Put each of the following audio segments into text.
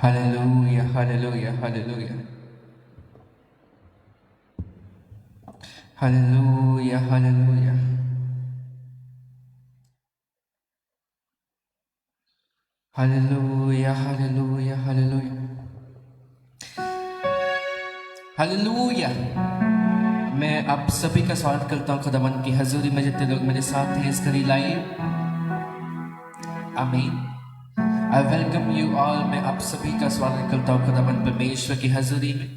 Hallelujah, hallelujah, hallelujah. Hallelujah, hallelujah. Hallelujah, hallelujah, hallelujah. Hallelujah. मैं आप सभी का स्वागत करता हूँ खुदावन की हजूरी में। जितने लोग मेरे साथ हैं इस घड़ी लाइव, आमीन। I welcome you all. मैं आप सभी का स्वागत करता हूँ खुदावन परमेश्वर की हजूरी में।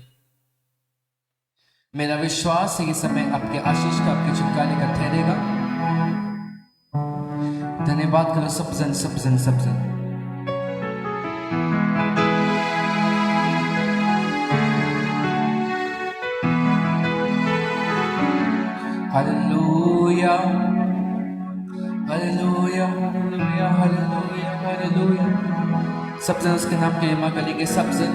मेरा विश्वास है ये समय आपके आशीष का, आपके छुटकारे का ठहरेगा। धन्यवाद करो सब जन, सब जन, सब जन। Hallelujah, hallelujah, hallelujah, hallelujah, hallelujah. सब जन उसके नाम के महिमा करेंगे, सब जन।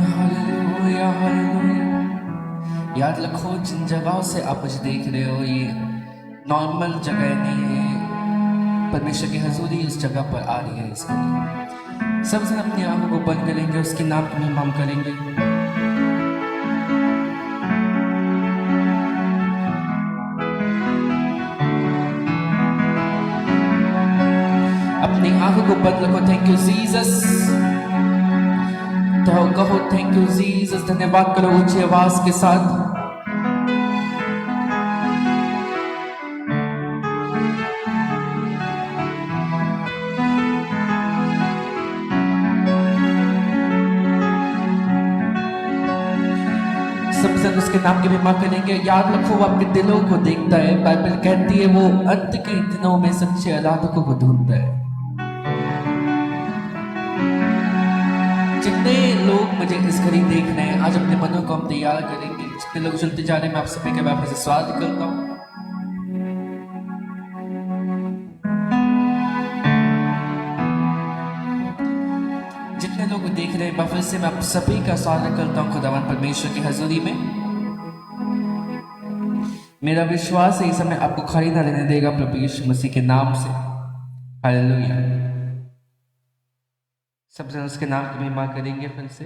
Hallelujah, hallelujah. याद रखो, जिन जगहों से आप मुझे देख रहे हो, ये नॉर्मल जगह नहीं है। परमेश्वर की हजूरी उस जगह पर आ रही है। इसके लिए सब जन अपनी आंखों को बंद करेंगे, उसके नाम की महिमा करेंगे। अपनी आंखों को बंद रखो। Thank you Jesus. तो कहो थैंक यू जीसस। धन्यवाद करो ऊंची आवाज के साथ। सब जन उसके नाम की महिमा करेंगे। याद रखो, वो आपके दिलों को देखता है। बाइबल कहती है वो अंत के दिनों में सच्चे आराधकों को ढूंढता है। जितने लोग मुझे इस घड़ी देख रहे हैं, आज अपने मनों को हम तैयार करेंगे। जितने लोग चलते जा रहे हैं, मैं आप सभी के वापस से स्वागत करता हूँ। जितने लोग देख रहे हैं, मैं फिर से मैं आप सभी का स्वागत करता हूँ खुदावन परमेश्वर की हजूरी में। मेरा विश्वास है इस समय आपको खाली ना रहने देगा प्रभु यीशु मसीह के नाम से। हालेलुया। सब जन उसके नाम की महिमा करेंगे फिर से।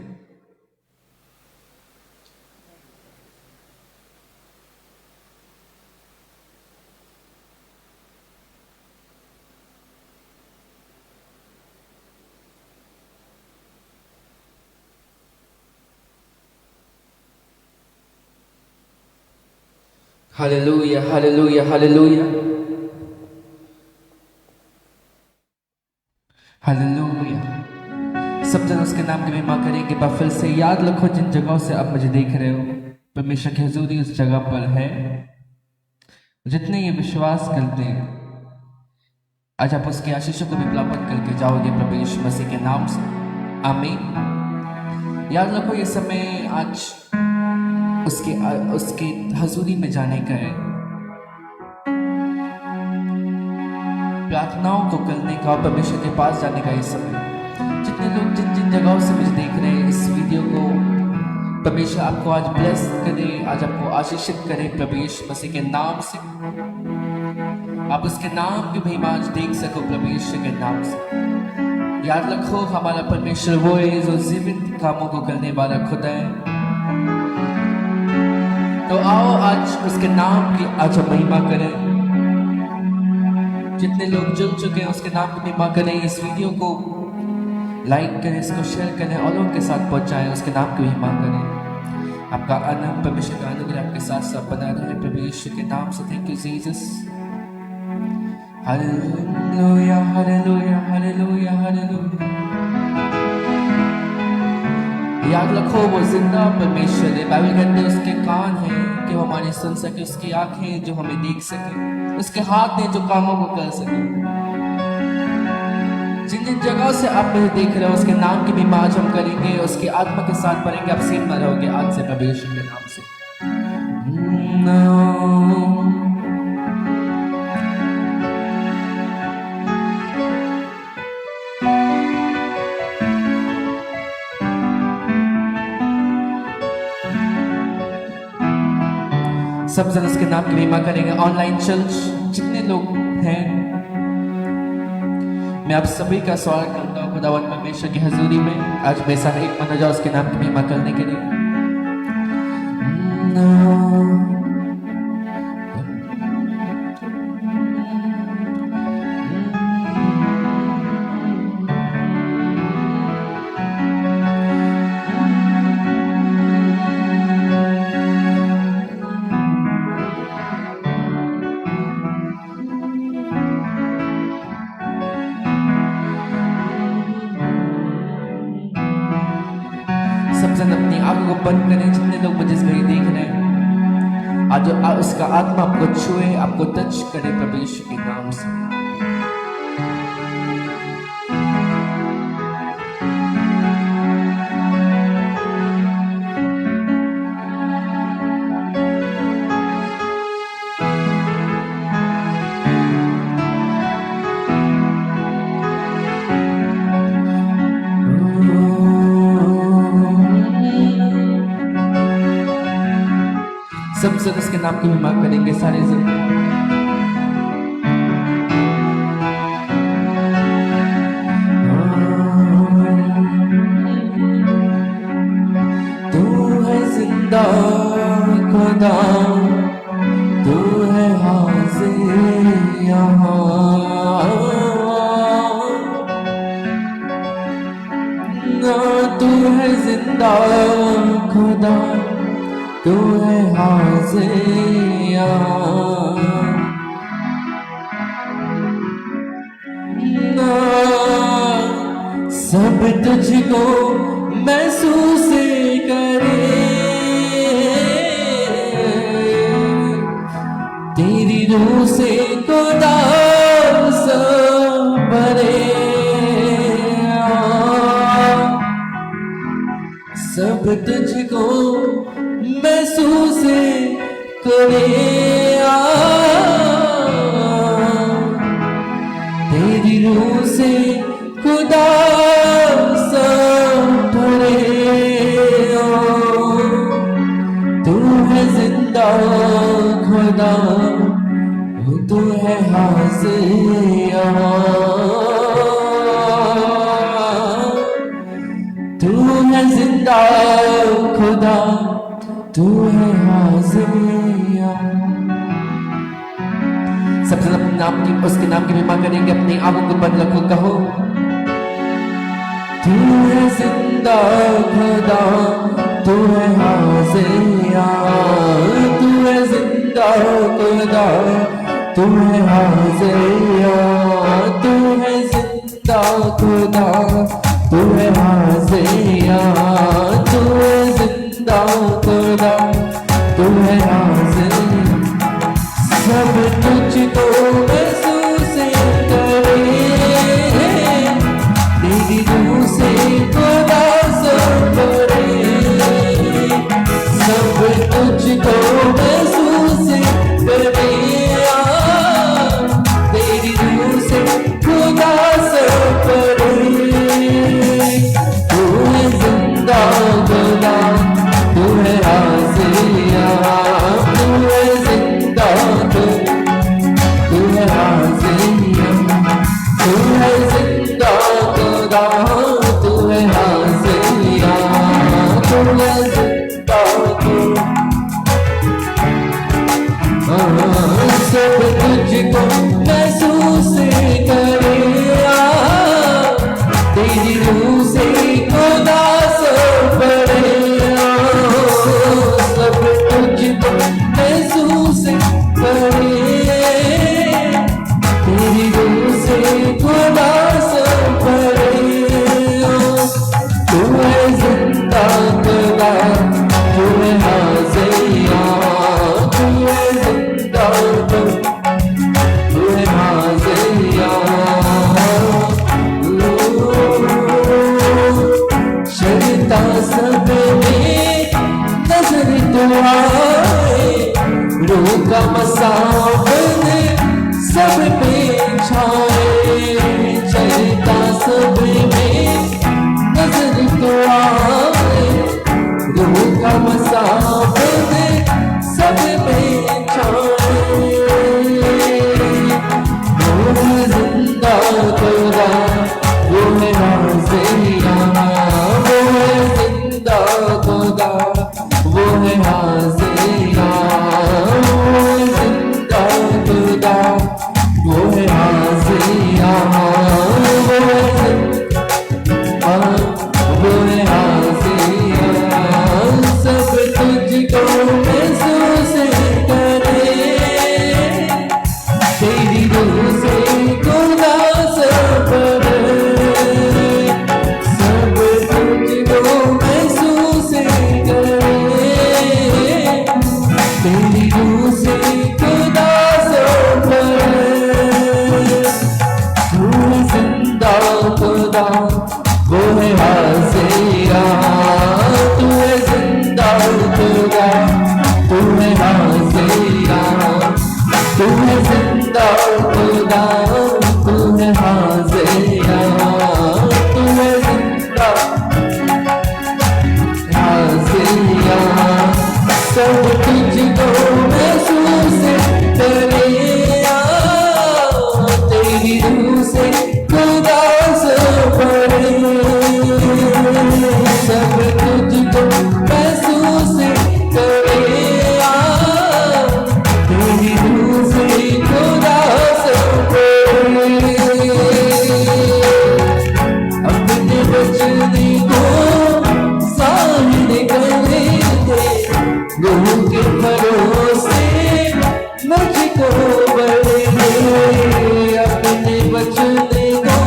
Hallelujah, hallelujah, hallelujah, hallelujah. सब जन उसके नाम की महिमा करेंगे। पर फिर से याद रखो, जिन जगहों से आप मुझे देख रहे हो, परमेश्वर की हजूरी उस जगह पर है। जितने ये विश्वास करते हैं, आज आप उसके आशीषों को भी प्राप्त करके जाओगे प्रभु यीशु मसीह के नाम से। आमीन। याद रखो, ये समय आज उसके हजूरी में जाने का है, प्रार्थनाओं को करने का और परमेश्वर के पास जाने का ये समय। जितने लोग जिन जिन जगहों से मुझे देख रहे हैं, इस वीडियो को परमेश्वर आपको आज ब्लेस करे, आज आपको आशीषित करे प्रभु यीशु मसीह के नाम से। आप उसके नाम की महिमा आज देख सको प्रभु यीशु के नाम से। याद रखो, हमारा परमेश्वर वो है जो जीवित कामों को करने वाला खुदा है। तो आओ आज उसके नाम की आज हम महिमा करें। जितने लोग जुड़ चुके हैं, उसके नाम की महिमा करें। इस वीडियो को लाइक करें, इसको शेयर करें, औरों के साथ पहुंचाएं, उसके नाम की महिमा करें। आपका आनंद, परमेश्वर का अनुग्रह आपके साथ साथ बना रहे प्रभु यीशु के नाम से। Thank you Jesus. Hallelujah, hallelujah, hallelujah, hallelujah. याद रखो, वो जिंदा परमेश्वर है। बाइबल कहते हैं उसके कान हैं कि वो हमारी सुन सके, उसकी आंखें जो हमें देख सके, उसके हाथ हैं जो कामों को कर सके। जिन जिन जगहों से आप मुझे देख रहे हो, उसके नाम की महिमा आज हम करेंगे, उसकी आत्मा के साथ पढ़ेंगे। आप सीख में रहोगे आज से प्रभु यीशु के नाम से। सब जन उसके नाम की महिमा करेंगे। ऑनलाइन चर्च जितने लोग हैं, मैं आप सभी का स्वागत करता हूँ खुदावंद परमेश्वर की हजूरी में। आज मेरे साथ एक मन हो जाओ उसके नाम की महिमा करने के लिए। सब जन अपनी आंखों को बंद करें, जितने लोग मुझे इस घड़ी देख रहे हैं। आज उसका आत्मा आपको छुए, आपको टच करे प्रभु यीशु के नाम से। सब जन उसके नाम की महिमा करेंगे सारे जन। तू है जिंदा खुदा, तू है हाज़िर यहाँ। तू है जिंदा खुदा, तू है हाज़िर यहाँ। सब तुझको महसूस करे, तेरी रूह से खुदा सब भरे। सब तुझको महसूस करे, तेरी रूह से खुदा सब भरे। तू है जिंदा खुदा, तू है हाज़िर यहाँ। तू है जिंदा खुदा, तू है हाज़िर यहाँ। सबसे अपने नाम की, उसके नाम की महिमा करेंगे। अपनी आंखों को बंद रखो, कहो तू है जिंदा खुदा, तू है हाज़िर यहाँ। तू है जिंदा खुदा, तू है हाज़िर यहाँ। तू है जिंदा खुदा, तू है हाज़िर यहाँ। तू है जिंदा खुदा, तू है हाज़िर। सब तुझको महसूस करे, तेरी रूह से खुदा सब भरे। सब तुझको महसूस करे, तेरी रूह से खुदा सब भरे। तू है जिंदा खुदा, तू है हाज़िर यहाँ। तू है जिंदा, तू है हाज़िर यहाँ। तू है जिंदा खुदा, तू है हाज़िर यहाँ। तू है जिंदा खुदा, सब तुझको महसूस करे, तेरी रूह से खुदा सब भरे। सब तुझको महसूस करे, तेरी रूह से खुदा सब भरे। तू है जिंदा खुदा, तू है हाज़िर यहाँ। तू है जिंदा खुदा, तू है हाज़िर यहाँ। शरीता सब में नजर तो आए, रूह का मसावत सब पे छाए। चलता सब में नजर तो आए, रूह का मसावत सब पे वो है हाज़िया, वो है जिंदा खुदा, वो है हाज़िया, वो है जिंदा, वो है हाज़िया। सब तुझको महसूस करे, तेरी रूह से खुदा सब पड़े, सब तुझको महसूस करे, तेरी रूह से खुदा सब पड़े। तू है जिंदा खुदा, वो है हाज़िया, तू है जिंदा खुदा, तू है हाज़िया, तू है जिंदा खुदा, तू है हाज़िया, तू है जिंदा हाज़िया। सब तुझको महसूस करे, तेरी रूह से खुदा सब पड़े, सब तुझको महसूस करे, तेरी रूह से खुदा सब पड़े। अपने बचने को सामने करे थे, रूह के भरोसे मुझको बड़े दे, अपने बचने को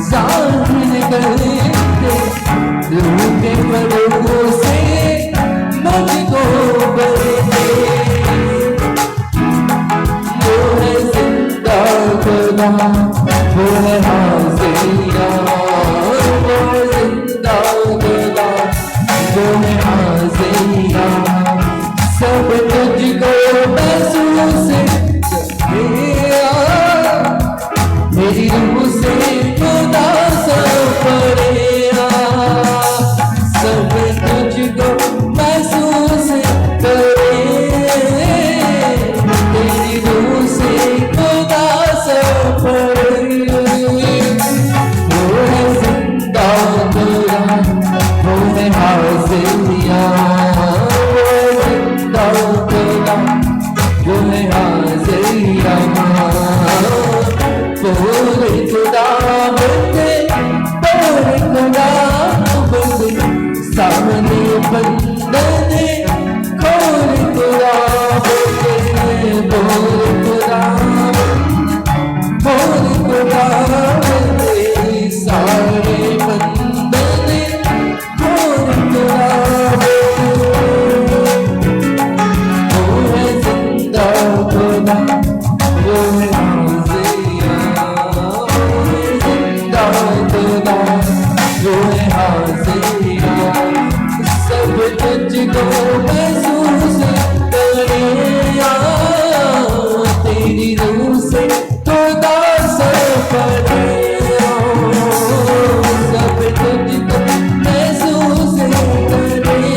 सामने करे थे, रूह के भरोसे मुझको बड़े दे। वो है जिंदा खुदा, वो है हाज़िया, वो है जिंदा खुदा, वो है हाज़िया। सब तुझको महसूस करे, मेरी रूह से खुदा सब पड़े, सब तुझको महसूस करे, तेरी रूह से खुदा सब पड़े। वो है जिंदा खुदा, वो है हाज़िया, वो है जिंदा खुदा, वो है हाज़िया। बोले खुदा बंदे, बोले खुदा बंदे, सामने बंदे खोल खुदा बंदे, बोले खुदा बोले खुदा बंदे, सारे बंदे खोल खुदा बंदे। वो है जिंदा खुदा, वो है हाज़िया, वो है जिंदा खुदा, वो है हाज़िया। सब तुझको महसूस करे, तेरी रूह से खुदा सब पड़े, सब तुझको महसूस करे,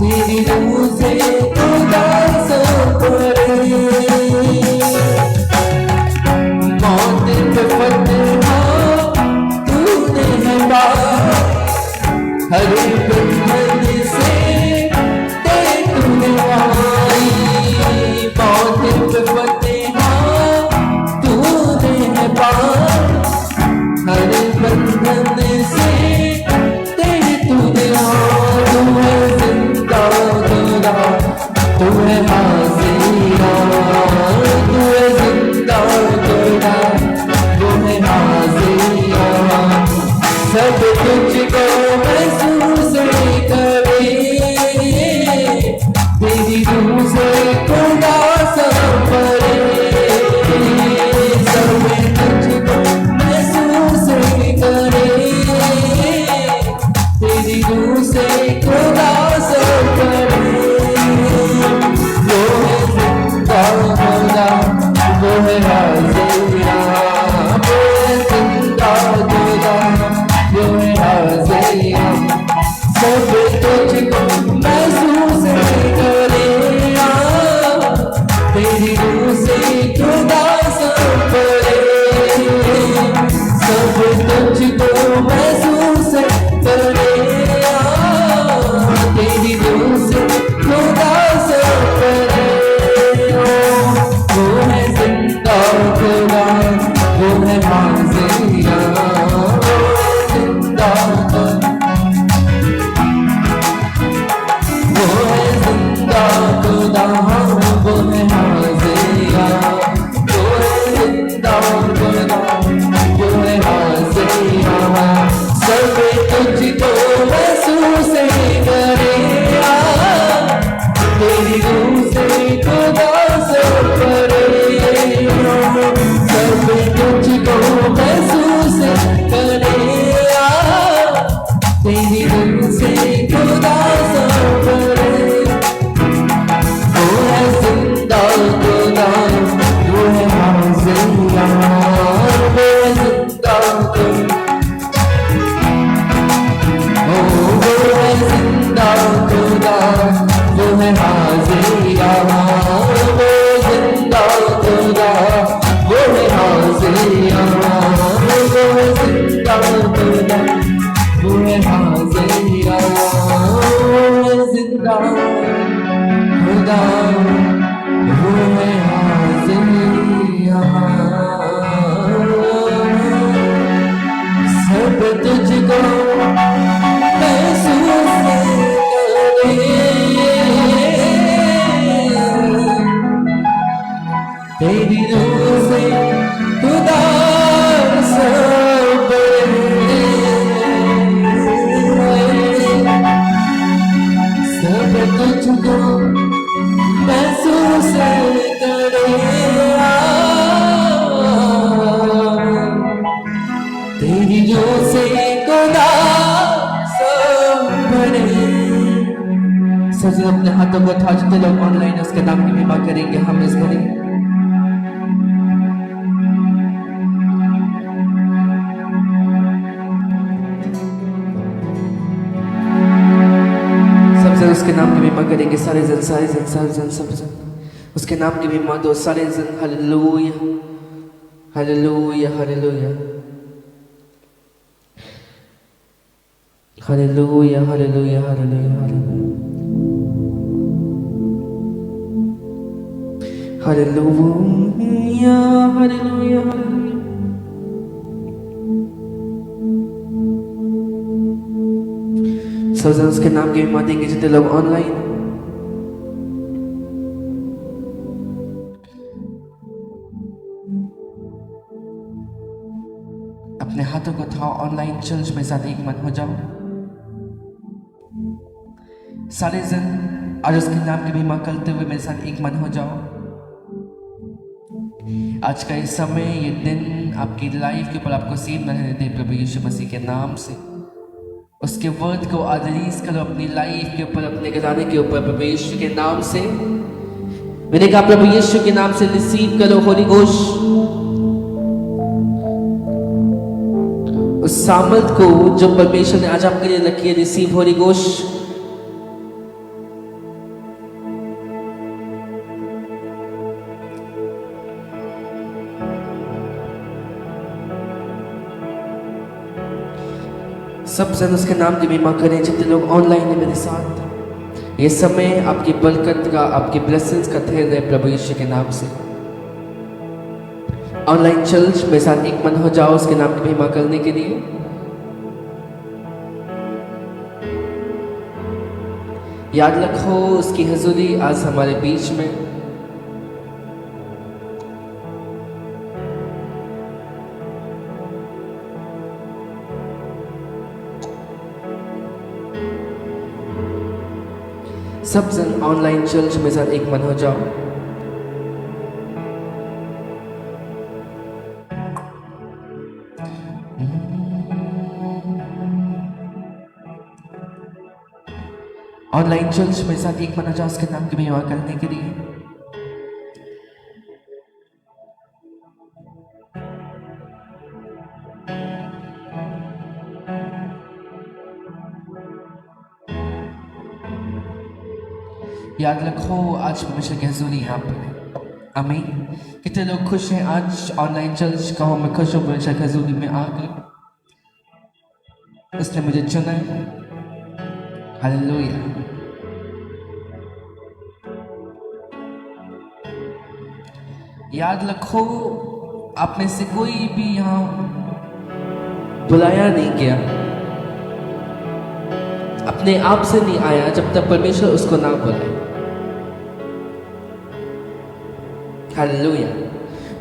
तेरी रूह से खुदा सब पड़े। मौत पे फतह तूने है पाई, हर बंधन से दे तूने आई, मौत पे फतह तूने है पाई, हर बंधन से दे तूने आई। तू है जिंदा खुदा, तू है हाज़िया, तू है जिंदा खुदा, तू है हाज़िया। सब तुझको महसूस करे, तेरी रूह से खुदा सब पड़े, सब तुझको महसूस करे, तेरी रूह से खुदा सब पड़े। वो है जिंदा खुदा, वो है हाज़िया, वो है जिंदा खुदा, वो है हाज़िया। सब तुझको महसूस करे, तेरी रूह से खुदा सब पड़े, सब तुझको महसूस करे, खुदा वो है हाजिर यहाँ, सब तुझको महसूस करे, तेरी रूह से खुदा सब तुझको महसूस करे, तेरी जो से खुदा सब बने। सच अपने हाथों को उठा, जितने लोग ऑनलाइन उसके नाम की महिमा करेंगे हम इस घड़ी। उसके नाम की महिमा करेंगे सारे जन, सारे जन, सारे जन, सब जन उसके नाम की महिमा दो, सारे जन। Hallelujah hallelujah hallelujah hallelujah hallelujah hallelujah hallelujah hallelujah hallelujah. सब उसके नाम की महिमा देंगे जितने लोग ऑनलाइन। अपने हाथों को उठाओ, ऑनलाइन चर्च में साथ एक मन हो जाओ। सारे जन आज उसके नाम की महिमा करते हुए मेरे साथ एक मन हो जाओ। आज का इस समय, ये दिन आपकी लाइफ के ऊपर आपको सीध न रहने दे प्रभु यीशु मसीह के नाम से। उसके वर्ड को आज रिलीज करो अपनी लाइफ के ऊपर, अपने घराने के ऊपर प्रभु यीशु के नाम से। मैंने कहा प्रभु यीशु के नाम से रिसीव करो होली घोस्ट, उस सामर्थ को जो परमेश्वर ने आज आपके लिए रखी है। Receive Holi ghost. सब जन उसके नाम की महिमा करें जितने लोग ऑनलाइन है मेरे साथ। ये समय आपकी बरकत का, आपकी ब्लेसिंग्स का ठहर है प्रभु यीशु के नाम से। ऑनलाइन चर्च मेरे साथ एक मन हो जाओ उसके नाम की महिमा करने के लिए। याद रखो उसकी हजूरी आज हमारे बीच में। सब जन ऑनलाइन चर्च में साथ एक मन हो जाओ। ऑनलाइन चर्च में साथ एक मन हो जाओ उसके नाम की महिमा करने के लिए। याद रखो आज परमेश्वर की हजूरी यहाँ पर। आमीन। कितने लोग खुश हैं आज ऑनलाइन चर्च? कहो मैं खुश हूँ परमेश्वर की हजूरी में आकर, उसने मुझे चुना है। हालेलुया। याद रखो आप में से कोई भी यहाँ बुलाया नहीं गया, अपने आप से नहीं आया जब तक परमेश्वर उसको ना बुलाए। हालेलुया।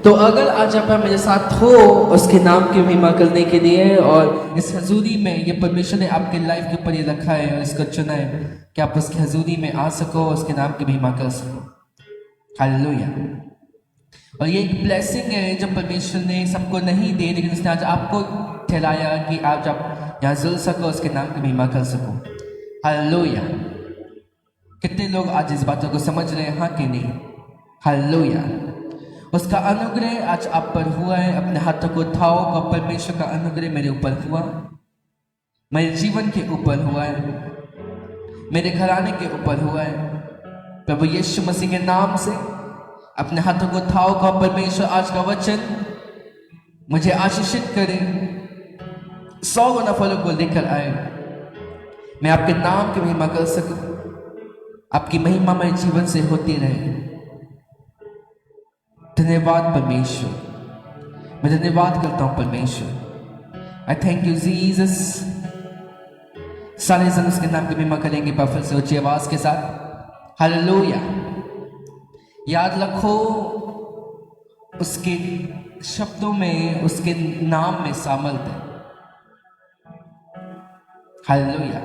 तो अगर आज आप मेरे साथ हो उसके नाम की महिमा करने के लिए, और इस हजूरी में ये परमेश्वर ने आपके लाइफ के ऊपर ये रखा है और इसको चुना है कि आप उसकी हजूरी में आ सको, उसके नाम की महिमा कर सको। हालेलुया। और ये एक ब्लेसिंग है जब परमेश्वर ने सबको नहीं दे, लेकिन उसने आज आपको ठहराया कि आज आप यहाँ जुल सको, उसके नाम की महिमा कर सको। हालेलुया। कितने लोग आज इस बातों को समझ रहे हैं, हाँ कि नहीं? हालेलुया। उसका अनुग्रह आज आप पर हुआ है। अपने हाथों को उठाओ और परमेश्वर का अनुग्रह मेरे ऊपर हुआ, मेरे जीवन के ऊपर हुआ है, मेरे घराने के ऊपर हुआ है। प्रभु यीशु मसीह के नाम से अपने हाथों को उठाओ और परमेश्वर आज का वचन मुझे आशीषित करे, 100 गुना फलों को लेकर आए, मैं आपके नाम की महिमा कर सकूं। आपकी महिमा मेरे जीवन से होती रहे। धन्यवाद परमेश्वर, मैं धन्यवाद करता हूं परमेश्वर। आई थैंक यू जीसस। सारे जन उसके नाम की महिमा करेंगे फिर से ऊंची आवाज के साथ। हालेलुया। याद रखो उसके शब्दों में, उसके नाम में सामर्थ है। हालेलुया।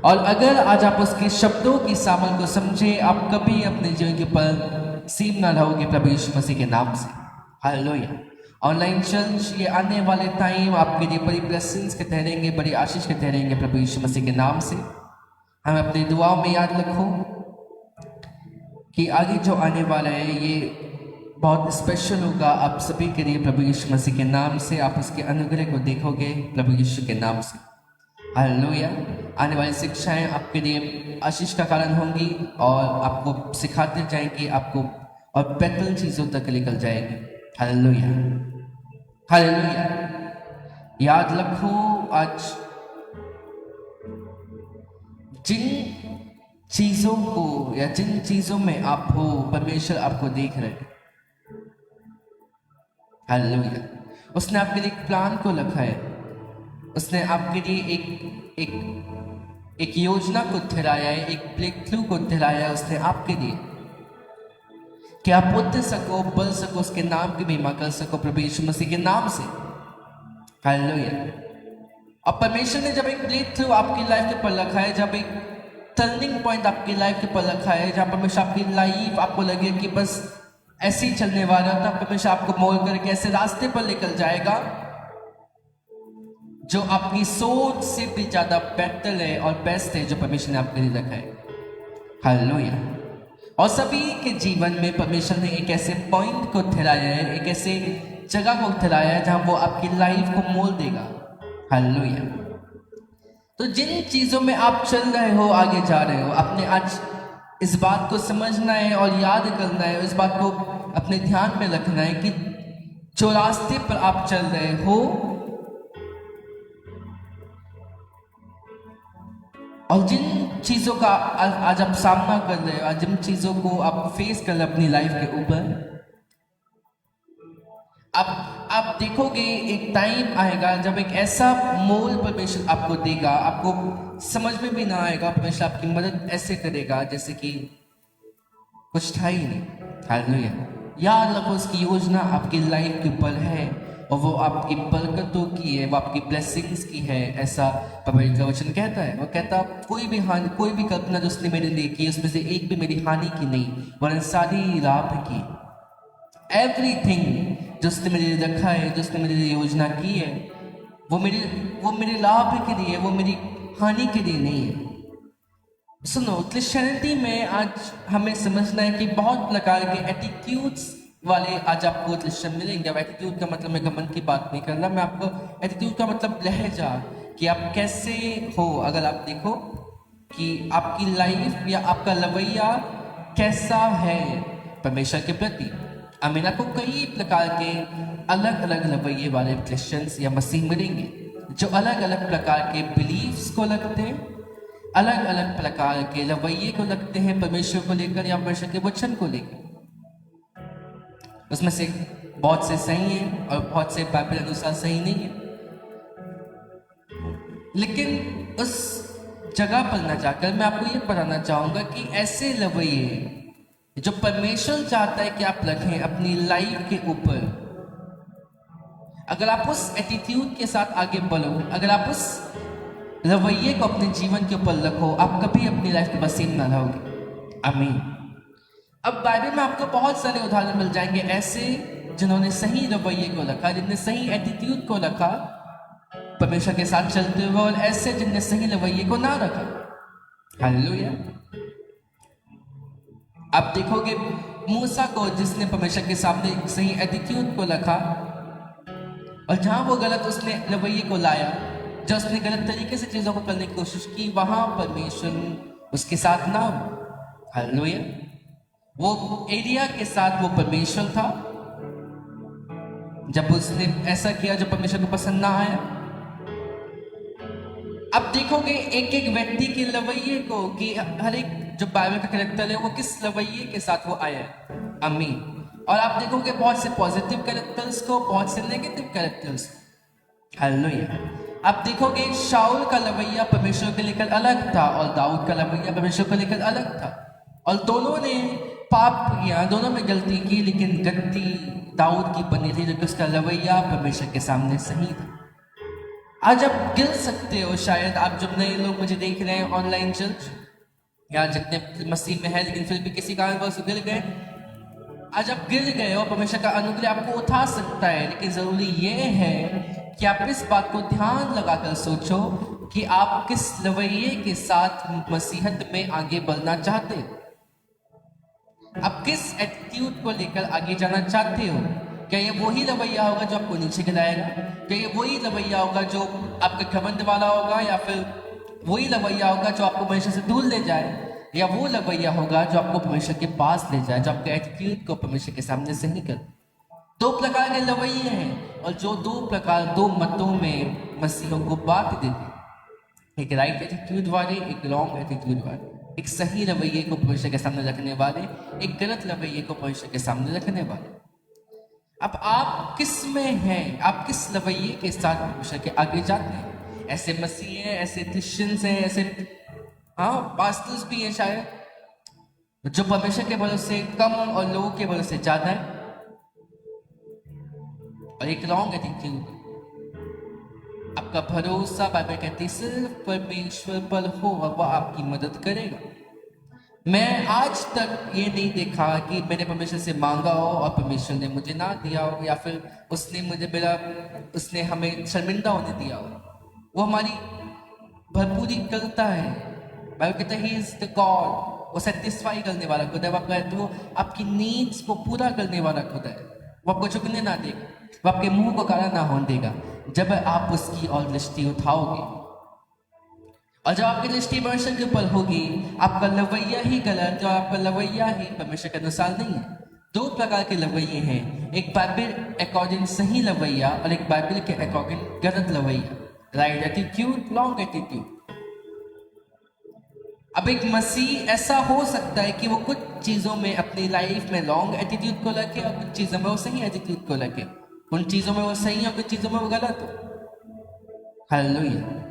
और अगर आज आप उसके शब्दों की सामर्थ को समझे, आप कभी अपने जीवन के पर सीम ना रहोगे प्रभु यीशु मसीह के नाम से। हालेलुया। ऑनलाइन चर्च ये आने वाले टाइम आपके लिए बड़ी ब्लेसिंग्स के ठहरेंगे, बड़ी आशीष के ठहरेंगे प्रभु यीशु मसीह के नाम से। हमें अपनी दुआओं में याद रखो कि आगे जो आने वाला है ये बहुत स्पेशल होगा आप सभी के लिए प्रभु यीशु मसीह के नाम से। आप उसके अनुग्रह को देखोगे प्रभु यीशु के नाम से। हालेलुया। आने वाली शिक्षाएं आपके लिए आशीष का कारण होंगी और आपको सिखाते जाएंगी, आपको और बेहतर चीजों तक लेकर जाएंगे। हालेलुया। हालेलुया। याद रखो आज जिन चीजों को या जिन चीजों में आप हो, परमेश्वर आपको देख रहे हैं। हालेलुया। उसने आपके लिए एक प्लान को रखा है। उसने आपके लिए एक योजना को ठहराया है, एक ब्रेक थ्रू को ठहराया है उसने आपके लिए, कि आप उठ सको, बढ़ सको, उसके नाम की महिमा कर सको प्रभु यीशु मसीह के नाम से। हालेलुया। और परमेश्वर ने जब एक ब्रेक थ्रू आपकी लाइफ के ऊपर रखा है, जब एक टर्निंग पॉइंट आपकी लाइफ के ऊपर रखा है, जहां परमेश्वर आपकी लाइफ आपको लगे कि बस ऐसे ही चलने वाला था, परमेश्वर आपको मोड़ करके ऐसे रास्ते पर लेकर जाएगा जो आपकी सोच से भी ज्यादा बेहतर है और बेस्ट है, जो परमेश्वर ने आपके लिए रखा है। हालेलुया। और सभी के जीवन में परमेश्वर ने एक ऐसे पॉइंट को ठहराया है, एक ऐसे जगह को ठहराया है जहां वो आपकी लाइफ को मोड़ देगा। हालेलुया। तो जिन चीजों में आप चल रहे हो, आगे जा रहे हो, आपने आज इस बात को समझना है और याद करना है, इस बात को अपने ध्यान में रखना है कि जो रास्ते पर आप चल रहे हो और जिन चीजों का आज आप सामना कर रहे हो, आज जिन चीजों को आप फेस कर रहे हो अपनी लाइफ के ऊपर, आप देखोगे एक टाइम आएगा जब एक ऐसा मोल परमेश्वर आपको देगा, आपको समझ में भी ना आएगा, परमेश्वर आपकी मदद ऐसे करेगा जैसे कि कुछ था ही नहीं। हालेलुया। याद रखो उसकी योजना आपकी लाइफ के ऊपर है और वो आपकी बरकतों की है, वो आपकी ब्लेसिंग्स की है, ऐसा पवित्र का वचन कहता है। वो कहता कोई भी कल्पना जो उसने मेरे लिए की उसमें से एक भी मेरी हानि की नहीं, वरन सारी लाभ की। एवरीथिंग जो उसने मेरे लिए रखा है, जो उसने मेरे लिए योजना की है, वो मेरे लाभ के लिए, वो मेरी हानि के लिए नहीं है। सुनो, क्रिश्चियनिटी में आज हमें समझना है कि बहुत प्रकार के एटीट्यूड्स वाले आज आपको क्रिश्चियन मिलेंगे। अब एटीट्यूड का मतलब मैं घमंड की बात नहीं कर रहा, मैं आपको एटीट्यूड का मतलब लहजा, कि आप कैसे हो। अगर आप देखो कि आपकी लाइफ या आपका रवैया कैसा है परमेश्वर के प्रति। आमीन। आपको कई प्रकार के अलग अलग रवैये वाले क्रिश्चियंस या मसीह मिलेंगे जो अलग अलग प्रकार के बिलीव्स को रखते हैं, अलग अलग प्रकार के रवैये को रखते हैं परमेश्वर को लेकर या परमेश्वर के वचन को लेकर। उसमें से बहुत से सही हैं और बहुत से बाइबल अनुसार सही नहीं है। लेकिन उस जगह पर न जाकर मैं आपको ये बताना चाहूंगा कि ऐसे रवैये जो परमेश्वर चाहता है कि आप रखें अपनी लाइफ के ऊपर, अगर आप उस एटीट्यूड के साथ आगे बढ़ो, अगर आप उस रवैये को अपने जीवन के ऊपर रखो, आप कभी अपनी लाइफ के वसीम ना रहोगे। आमीन। अब बाइबल में आपको बहुत सारे उदाहरण मिल जाएंगे ऐसे जिन्होंने सही रवैये को रखा, जिनने सही एटीट्यूड को रखा परमेश्वर के साथ चलते हुए, और ऐसे जिनने सही रवैये को ना रखा। हालेलुया। आप देखोगे मूसा को, जिसने परमेश्वर के सामने सही एटीट्यूड को रखा, और जहां वो गलत उसने रवैये को लाया, जब उसने गलत तरीके से चीजों को करने की कोशिश की, वहां परमेश्वर उसके साथ ना हो। हालेलुया। वो एलिया के साथ वो परमेश्वर था। जब उसने ऐसा किया जो परमेश्वर को पसंद ना आया, अब देखोगे एक एक व्यक्ति के रवैये को कि हर एक जो बाइबल का कैरेक्टर है वो किस रवैये के साथ वो आया है। आमीन। और आप देखोगे बहुत से पॉजिटिव कैरेक्टर्स को, बहुत से नेगेटिव कैरेक्टर्स। हालेलुया। आप देखोगे शाऊल का रवैया परमेश्वर को लेकर अलग था और दाऊद का रवैया परमेश्वर को लेकर अलग था, और दोनों ने पाप किया, दोनों में गलती की, लेकिन गलती दाऊद की बनी थी क्योंकि उसका रवैया परमेश्वर के सामने सही था। आज आप गिर सकते हो, शायद आप जब नए लोग मुझे देख रहे हैं ऑनलाइन चर्च या जितने मसीह में है लेकिन फिर भी किसी कारणवश गिर गए, आज आप गिर गए हो, परमेश्वर का अनुग्रह आपको उठा सकता है, लेकिन जरूरी ये है कि आप इस बात को ध्यान लगाकर सोचो कि आप किस रवैये के साथ मसीहत में आगे बढ़ना चाहते हो, आप किस एटीट्यूड को लेकर आगे जाना चाहते हो। क्या ये वही रवैया होगा जो आपको नीचे गिराएगा? क्या ये वही रवैया होगा जो आपके घमंड वाला होगा, या फिर वही रवैया होगा जो आपको परमेश्वर से दूर ले जाए, या वो रवैया होगा जो आपको परमेश्वर के पास ले जाए, जो आपके एटीट्यूड को परमेश्वर के सामने सही कर? दो प्रकार के रवैये हैं, और जो दो प्रकार दो मतों में मसीहों को बांट देते, एक राइट एटीट्यूड वाले, एक रॉन्ग एटीट्यूड वाले, एक सही रवैये को परमेश्वर के सामने रखने वाले, एक गलत रवैये को परमेश्वर के सामने रखने वाले। अब आप किस में हैं? आप किस रवैये के साथ परमेश्वर के आगे जाते हैं? ऐसे मसीह हैं, ऐसे क्रिश्चियंस हैं, ऐसे पास्टर्स भी हैं शायद जो परमेश्वर के भरोसे कम और लोगों के भरोसे ज्यादा है, और एक रॉन्ग एटीट्यूड, आपका भरोसा बाइबल कहती है सिर्फ परमेश्वर पर हो और वह आपकी मदद करेगा। मैं आज तक ये नहीं देखा कि मैंने परमेश्वर से मांगा हो और परमेश्वर ने मुझे ना दिया हो, या फिर उसने हमें शर्मिंदा होने दिया हो। वो हमारी भरपूरी करता है। बाइबल कहता है ही इज द गॉड, वो सेटिस्फाई करने वाला खुद है। वो आपकी नीड्स को पूरा करने वाला खुद है। वो आपको झुकने ना देगा, वो आपके मुंह को काला ना होने देगा जब आप उसकी और दृष्टि उठाओगे। और जब आपकी दृष्टि परमेश्वर के ऊपर होगी, आपका रवैया ही गलत और आपका रवैया ही परमेश्वर के अनुसार नहीं है। दो प्रकार के रवैये हैं, एक बाइबल अकॉर्डिंग सही रवैया और एक बाइबल के अकॉर्डिंग गलत रवैया, राइट एटीट्यूड, रॉन्ग एटीट्यूड। अब एक मसीह ऐसा हो सकता है कि वो कुछ चीजों में अपनी लाइफ में रॉन्ग एटीट्यूड को रखे और कुछ चीजों में वो सही एटीट्यूड को रखे। उन चीजों में वो सही और कुछ चीजों में वो गलत हो। हालेलुया।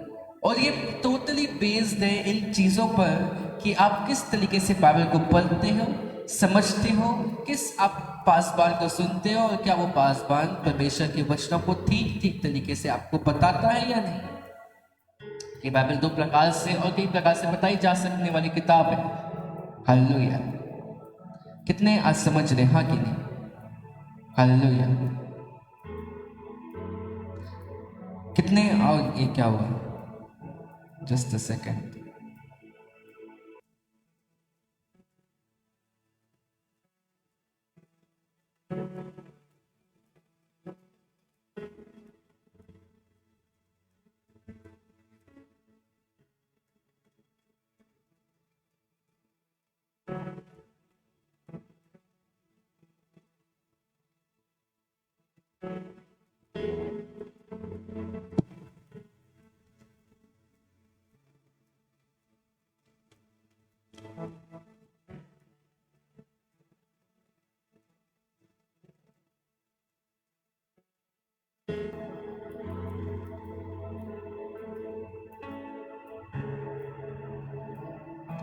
और ये टोटली बेस्ड है इन चीजों पर कि आप किस तरीके से बाइबल को पढ़ते हो, समझते हो, किस आप पासबान को सुनते हो, और क्या वो पासबान परमेश्वर के वचनों को ठीक ठीक तरीके से आपको बताता है या नहीं। ये बाइबल दो प्रकार से और कई प्रकार से बताई जा सकने वाली किताब है। हालेलुया। कितने आज समझ रहे, हाँ कि नहीं? हालेलुया। कितने? और ये क्या हुआ? Just a second.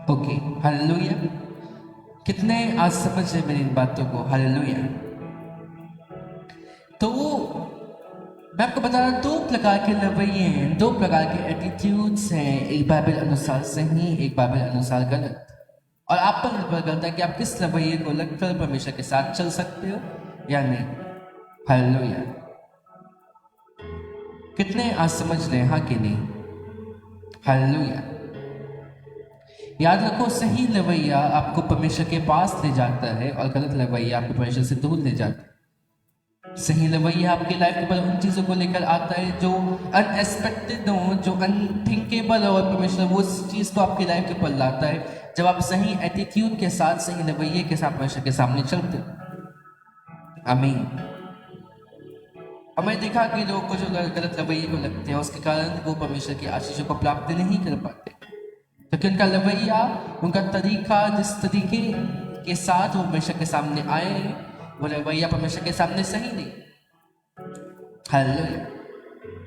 Okay, hallelujah. कितने आज समझ रहे मेरी इन बातों को? हालेलुया। तो मैं आपको बता रहा, दो प्रकार के रवैये हैं, दो प्रकार के एटीट्यूड्स हैं, एक बाइबल अनुसार सही, एक बाइबल अनुसार गलत। और आप पर निर्भर करता है कि आप किस रवैये को लगकर परमेश्वर के साथ चल सकते हो या नहीं। हालेलुया। कितने आज समझ रहे, हाँ कि नहीं? हालेलुया। याद रखो, सही रवैया आपको परमेश्वर के पास ले जाता है और गलत रवैया आपको परमेश्वर से दूर ले जाता है। सही रवैया आपकी लाइफ के ऊपर उन चीजों को लेकर आता है जो अनएक्सपेक्टेड हो, जो अनथिंकेबल हो, और परमेश्वर वो चीज को आपकी लाइफ के ऊपर लाता है जब आप सही एटीट्यूड के साथ, सही रवैये के साथ परमेश्वर के सामने चलते हो। आमीन। हमें देखा कि लोगों को जो गलत रवैये को लगते हैं उसके कारण वो परमेश्वर की आशीषों को प्राप्त नहीं कर पाते, क्योंकि उनका रवैया, उनका तरीका, जिस तरीके के साथ वो परमेश्वर के सामने आए, वो रवैया परमेश्वर के सामने सही नहीं। हालेलुया।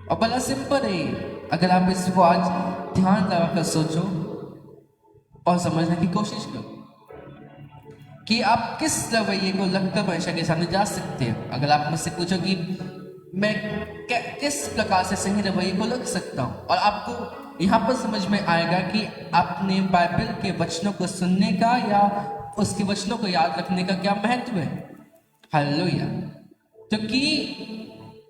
और बड़ा सिंपल है, अगर आप इसको आज ध्यान लगाकर सोचो और समझने की कोशिश करो कि आप किस रवैये को लगकर परमेश्वर के सामने जा सकते हो। अगर आप मुझसे पूछो कि मैं किस प्रकार से सही रवैये को लग सकता हूँ, और आपको यहाँ पर समझ में आएगा कि आपने बाइबल के वचनों को सुनने का या उसके वचनों को याद रखने का क्या महत्व है। हालेलुया। क्योंकि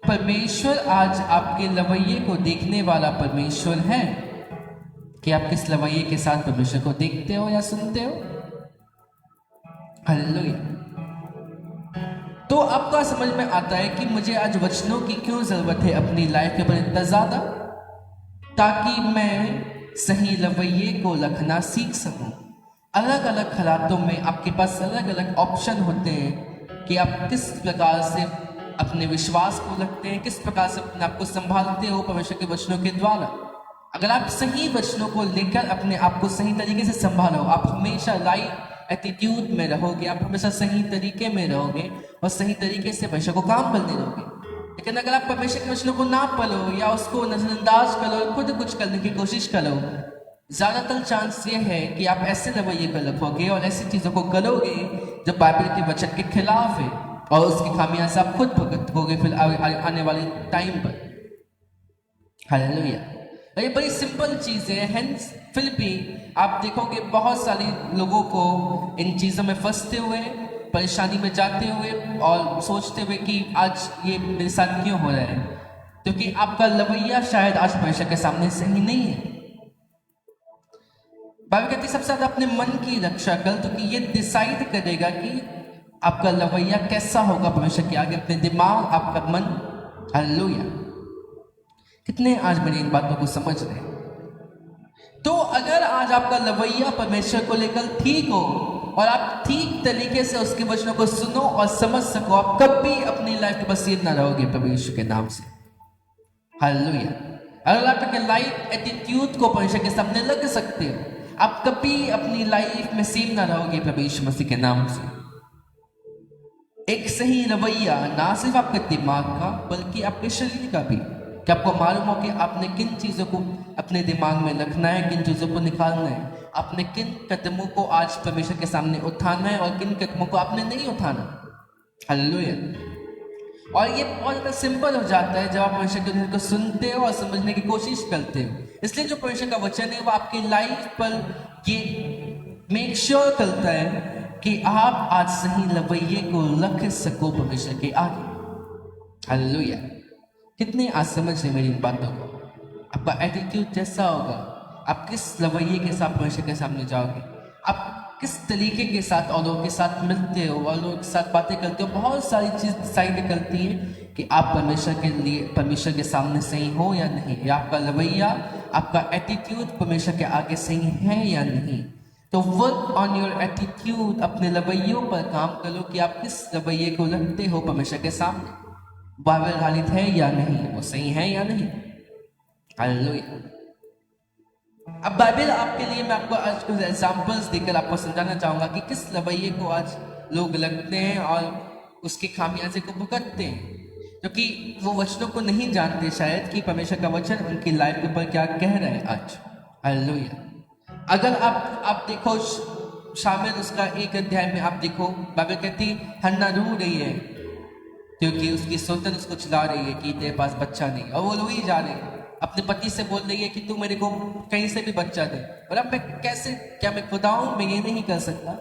परमेश्वर आज आपके रवैये को देखने वाला परमेश्वर है कि आप किस रवैये के साथ परमेश्वर को देखते हो या सुनते हो। हालेलुया। तो आपका समझ में आता है कि मुझे आज वचनों की क्यों जरूरत है अपनी लाइफ के ऊपर इतना ज्यादा, ताकि मैं सही रवैये को रखना सीख सकूं। अलग अलग हालातों में आपके पास अलग अलग ऑप्शन होते हैं कि आप किस प्रकार से अपने विश्वास को रखते हैं, किस प्रकार से अपने आप को संभालते हो परमेश्वर के वचनों के द्वारा। अगर आप सही वचनों को लेकर अपने आप को सही तरीके से संभालो, आप हमेशा राइट एटीट्यूड में रहोगे, आप हमेशा सही तरीके में रहोगे और सही तरीके से परमेश्वर को काम करने रहोगे। लेकिन अगर आप परमेश्वर के वचनों को ना पढ़ो या उसको नजरअंदाज करो, खुद कुछ करने की कोशिश करो, ज्यादातर चांस ये है कि आप ऐसे रवैये को रखोगे और ऐसी चीजों को करोगे जो बाइबल के वचन के खिलाफ है, और उसकी खामियां आप खुद भुगतोगे फिर आने वाले टाइम पर। हालेलुया। ये बड़ी सिंपल चीज है, हेंस फिर भी आप देखोगे बहुत सारे लोगों को इन चीजों में फंसते हुए, परेशानी में जाते हुए और सोचते हुए कि आज ये मेरे साथ क्यों हो रहा है, क्योंकि आपका रवैया शायद आज परमेश्वर के सामने सही नहीं है। बाइबल कहती है सबसे ज्यादा अपने मन की रक्षा कर, क्योंकि ये डिसाइड करेगा कि आपका रवैया कैसा होगा परमेश्वर के आगे। अपने दिमाग, आपका मन। हालेलुया। कितने आज मेरी इन बातों को समझ रहे हैं? तो अगर आज आपका रवैया परमेश्वर को लेकर ठीक हो और आप ठीक तरीके से उसके वचनों को सुनो और समझ सको, आप कभी अपनी लाइफ के बसीर ना रहोगे परमेश्वर के नाम से। हालेलुया। अगर आप अपने लाइफ एटीट्यूड को परमेश्वर के सामने लग सकते हो, आप कभी अपनी लाइफ में सेम ना रहोगे परमेश्वर मसीह के नाम से। एक सही रवैया ना सिर्फ आपके दिमाग का बल्कि आपके शरीर का भी, कि आपको मालूम हो कि आपने किन चीज़ों को अपने दिमाग में रखना है, किन चीज़ों को निकालना है, आपने किन कदमों को आज परमेश्वर के सामने उठाना है और किन कदमों को आपने नहीं उठाना। हालेलुया। और ये बहुत ज़्यादा सिंपल हो जाता है जब आप परमेश्वर के वचन को सुनते हो और समझने की कोशिश करते हो। इसलिए जो परमेश्वर का वचन है वो आपकी लाइफ पर ये मेक श्योर करता है कि आप आज सही रवैये को रख सको परमेश्वर के आगे। हालेलुया। कितने आज समझ रहे मेरी इन बातों को? आपका एटीट्यूड जैसा होगा, आप किस रवैये के साथ परमेश्वर के सामने जाओगे, आप किस तरीके के साथ और लोगों के साथ मिलते हो और लोगों के साथ बातें करते हो, बहुत सारी चीज डिसाइड करती है कि आप परमेश्वर के लिए, परमेश्वर के सामने सही हो या नहीं, या आपका रवैया, आपका एटीट्यूड परमेश्वर के आगे सही है या नहीं। तो वर्क ऑन योर एटीट्यूड, अपने रवैयों पर काम करो कि आप किस रवैये को रखते हो परमेश्वर के सामने, बाइबल हालित है या नहीं, वो सही है या नहीं। हालेलुया। अब बाइबल आपके लिए मैं आपको आज कुछ एग्जाम्पल्स देकर आपको समझाना चाहूंगा कि किस रवैये को आज लोग लगते हैं और उसकी खामियाजे को भुगतते हैं, क्योंकि वो वचनों को नहीं जानते शायद कि परमेश्वर का वचन उनकी लाइफ के ऊपर क्या कह रहा है आज। हालेलुया। अगर आप देखो शामिल उसका एक अध्याय में आप देखो, बाइबल कहती हन्ना रो रही है क्योंकि उसकी सौतन उसको चिल्ला रही है कि तेरे पास बच्चा नहीं, और वो रोई जा रही है, अपने पति से बोल रही है कि तू मेरे को कहीं से भी बच्चा दे। और अब मैं कैसे, क्या मैं खुदा हूं, मैं ये नहीं कर सकता,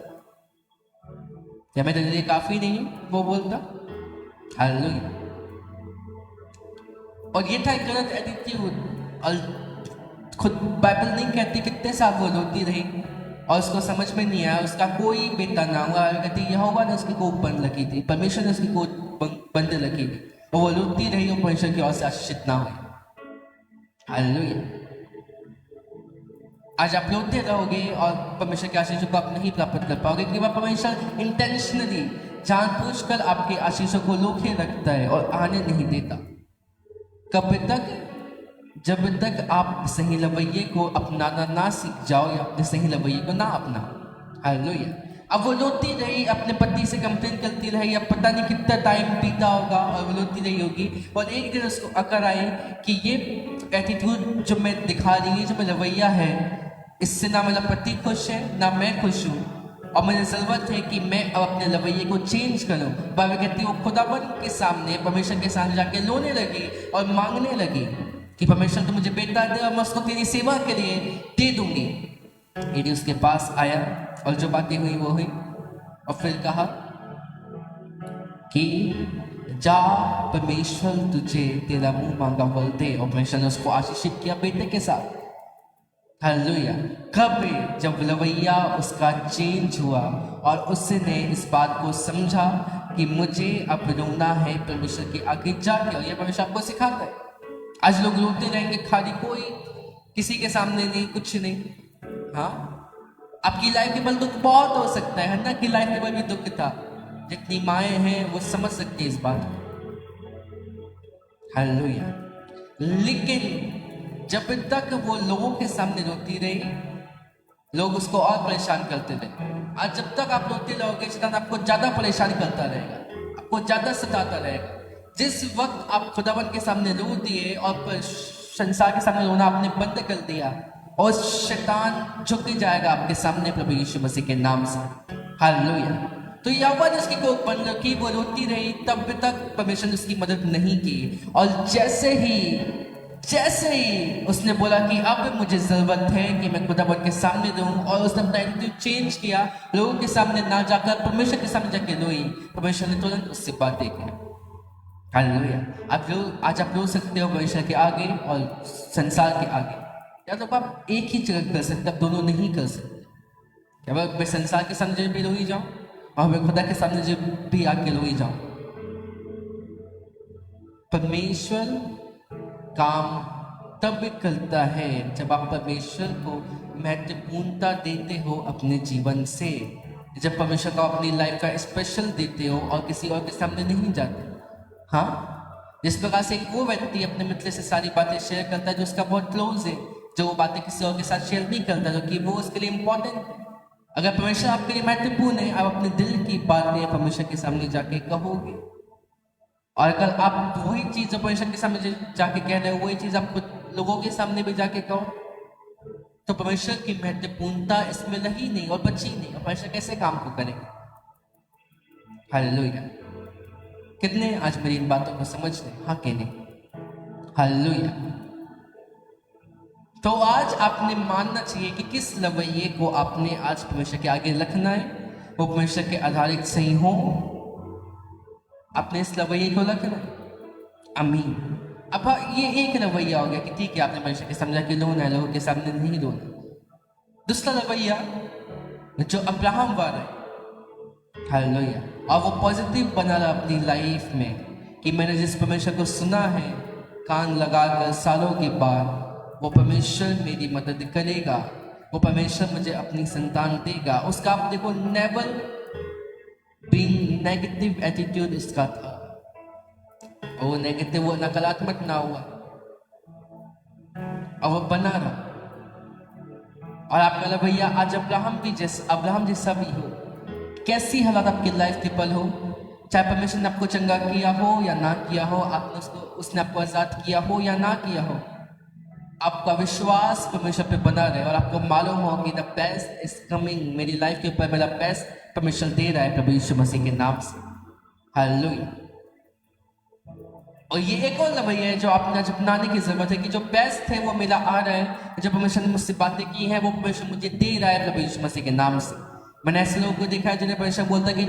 क्या मैं तेरे लिए काफी नहीं हूं, वो बोलता। हालेलुया। और ये था एक गलत एटीट्यूड, और खुद बाइबल नहीं कहती कितने साल वो रोती रही और उसको समझ में नहीं आया, उसका कोई बेटा ना हुआ। कहती यहोवा ने उसकी कोख बंद रखी थी, परमेश्वर ने उसकी कोख बंद रखी थी, और वो रोती रही और परमेश्वर की ओर से आशीषित ना हुई। हालेलुया। आज आप रोते रहोगे और परमेश्वर की आशीषों को आप नहीं प्राप्त कर पाओगे, क्योंकि आप परमेश्वर इंटेंशनली जानबूझकर आपके आशीषों को रोके रखता है और आने नहीं देता। कब तक? जब तक आप सही रवैये को अपनाना ना सीख जाओ या अपने सही रवैये को ना अपनाओ। हालेलुया। अब वो रोती रही, अपने पति से कंप्लेन करती रही, अब पता नहीं कितना टाइम बीता होगा और वो रोती रही होगी, और एक दिन उसको अकल आई कि ये एटीट्यूड जो मैं दिखा रही है, जो मेरा रवैया है, इससे ना मेरा पति खुश है ना मैं खुश हूँ, और मुझे ज़रूरत है कि मैं अब अपने रवैये को चेंज करूँ। बाइबल कहती है वो खुदाबंद के सामने, परमेश्वर के सामने जाके रोने लगी और मांगने लगी कि परमेश्वर तो मुझे बेटा दे और मैं उसको तेरी सेवा के लिए दे दूंगी। एडी उसके पास आया और जो बातें हुई वो हुई, और फिर कहा कि जा, परमेश्वर तुझे तेरा मुंह मांगा फल दे, और परमेश्वर ने उसको आशीषित किया बेटे के साथ। हालेलुया। कब? जब रवैया उसका चेंज हुआ और उसने इस बात को समझा कि मुझे अब रोना है परमेश्वर के आगे जाके, और यह परमेश्वर आपको सिखाता है। आज लोग रोते रहेंगे, खाली कोई किसी के सामने नहीं, कुछ नहीं। हाँ, आपकी लाइफ के बल दुख बहुत हो सकता है ना, कि लाइफ के बल भी दुख था। जितनी माएँ हैं वो समझ सकती है इस बात को। हालेलुया। लेकिन जब तक वो लोगों के सामने रोती रही, लोग उसको और परेशान करते रहे। आज जब तक आप रोते रहोगे, शैतान आपको ज्यादा परेशान करता रहेगा, आपको ज्यादा सताता रहेगा। जिस वक्त आप खुदावन के सामने रो दिए और संसार के सामने रोना आपने बंद कर दिया, और शैतान झुक जाएगा आपके सामने प्रभु यीशु मसीह के नाम से। हालेलुया। तो यहोवा ने उसकी कोख बंद रखी, वो रोती रही, तब तक परमेश्वर ने उसकी मदद नहीं की। और जैसे ही उसने बोला कि अब मुझे जरूरत है कि मैं खुदावन के सामने रहूं, और उसने अपना एटीट्यूड चेंज किया, लोगों के सामने ना जाकर परमेश्वर के सामने जाके रोई, परमेश्वर ने तुरंत उससे बातें की। हालेलुया। आज आप रो सकते हो परमेश्वर के आगे और संसार के आगे। या तो आप एक ही जगह कर सकते, आप दोनों नहीं कर सकते। क्या मैं संसार के सामने जब भी रो ही जाऊं और मैं खुदा के सामने जब भी आके रो ही जाऊं? परमेश्वर काम तब करता है जब आप परमेश्वर को महत्वपूर्णता देते हो अपने जीवन से, जब परमेश्वर को अपनी लाइफ का स्पेशल देते हो और किसी और के सामने नहीं जाते। हाँ, जिस प्रकार से वो व्यक्ति अपने मित्र से सारी बातें शेयर करता है जो उसका बहुत क्लोज है, जो वो बातें किसी और के साथ शेयर नहीं करता, जो कि वो उसके लिए इंपॉर्टेंट है। अगर परमेश्वर आपके लिए महत्वपूर्ण है, आप अपने दिल की बातें परमेश्वर के सामने जाके कहोगे, और अगर आप वही चीज जो परमेश्वर के सामने जाके कह रहे हो, वही चीज आप लोगों के सामने भी जाके कहो, तो परमेश्वर की महत्वपूर्णता इसमें रही नहीं और बची नहीं, और परमेश्वर कैसे काम को करेगा? हालेलुया। कितने आज मेरी इन बातों को समझ रहे? हाँ कि नहीं? हालेलुया। तो आज आपने मानना चाहिए कि किस रवैये को आपने आज परमेश्वर के आगे रखना है, वो परमेश्वर के आधारित सही हो। आपने इस रवैये को रखना है। अमीन। अब ये एक रवैया हो गया कि ठीक है, आपने परमेश्वर के समझा कि रोना है, लोगों के सामने नहीं रोना। दूसरा रवैया जो अब्राहम वाला है, हालेलुया, और वो पॉजिटिव बना रहा अपनी लाइफ में कि मैंने जिस परमेश्वर को सुना है, कान लगाकर सालों के बाद, वो परमेश्वर मेरी मदद करेगा, वो परमेश्वर मुझे अपनी संतान देगा। उसका आप देखो, नेवर बीइंग नेगेटिव एटीट्यूड इसका था, वो नेगेटिव, वो नकारात्मक ना हुआ, और वो बना रहा। और आपका रवैया आज अब्राहम जैसा भी हो, कैसी हालात आपकी लाइफ के पल हो, चाहे परमेश्वर ने आपको चंगा किया हो या ना किया हो, उसने आपको आजाद किया हो या ना किया हो, आपका विश्वास परमेश्वर पे बना रहे और आपको मालूम हो कि द बेस्ट इज कमिंग, मेरी लाइफ के ऊपर मेरा बेस्ट परमेश्वर दे रहा है प्रभु यीशु मसीह के नाम से। हालेलुया। और ये एक और रवैया है जो आपने आज अपनाने की जरूरत है कि जो बेस्ट है वो मेरा आ रहा है, जो परमेश्वर ने मुझसे बातें की है वो परमेश्वर मुझे दे रहा है प्रभु यीशु मसीह के नाम से। मैंने ऐसे लोगों को देखा है जिन्हें परमेश्वर बोलता है कि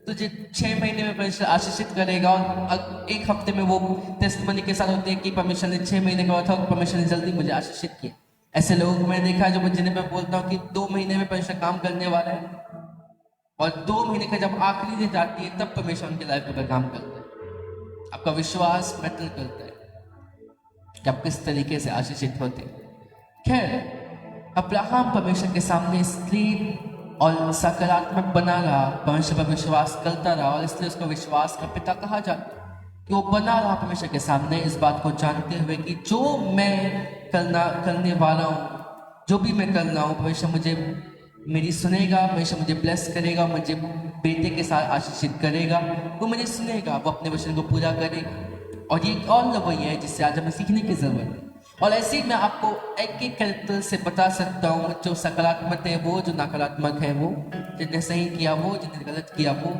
तुझे 6 महीने में परमेश्वर आशीषित करेगा, और 1 हफ्ते में वो टेस्टमनी के साथ होते हैं कि परमेश्वर ने 6 महीने का था और परमेश्वर ने जल्दी मुझे आशीषित किया। ऐसे लोगों को मैंने देखा है जो जिन्हें मैं बोलता हूँ कि 2 महीने में परमेश्वर काम करने वाला है, और 2 महीने का जब आखिरी दिन जाती है तब परमेश्वर उनकी लाइफ पर काम करता है। आपका विश्वास मैटर करता है कि आप किस तरीके से आशीषित होते हैं। खैर, अब्राहम परमेश्वर के सामने इसलिए और सकारात्मक बना रहा, परमेश्वर पर विश्वास करता रहा, और इसलिए उसको विश्वास का पिता कहा जाता है कि वो बना रहा परमेश्वर के सामने, इस बात को जानते हुए कि जो मैं करने वाला हूँ, जो भी मैं कर रहा हूँ, परमेश्वर मुझे मेरी सुनेगा, परमेश्वर मुझे ब्लेस करेगा, मुझे बेटे के साथ आशीषित करेगा, वो मुझे सुनेगा, वो अपने वचन को पूरा करेगा। और ये एक और रवैया है जिससे आज हमें सीखने की जरूरत है। और ऐसे ही मैं आपको एक एक कैरेक्टर से बता सकता हूँ, जो सकारात्मक है वो, जो नकारात्मक है वो, जिसने सही किया वो, जिसने गलत किया वो।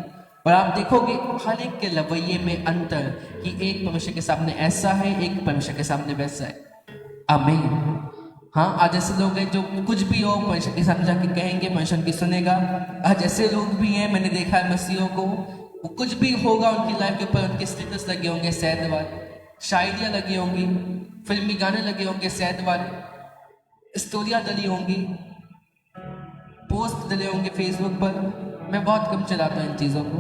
और आप देखोगे हर एक के रवैये में अंतर, कि एक परमेश्वर के सामने ऐसा है, एक परमेश्वर के सामने वैसा है। आमीन। हाँ, आज ऐसे लोग हैं जो कुछ भी हो परमेश्वर के सामने जाके कहेंगे, परमेश्वर की सुनेगा। आज ऐसे लोग भी हैं, मैंने देखा है मसीहों को, वो कुछ भी होगा उनकी लाइफ के ऊपर, उनके स्टेटस लगे होंगे सैड वाले, शायरियाँ लगी होंगी, फिल्मी गाने लगे होंगे सैड वाले, स्टोरियाँ डली होंगी, पोस्ट डले होंगे फेसबुक पर। मैं बहुत कम चलाता हूँ इन चीज़ों को,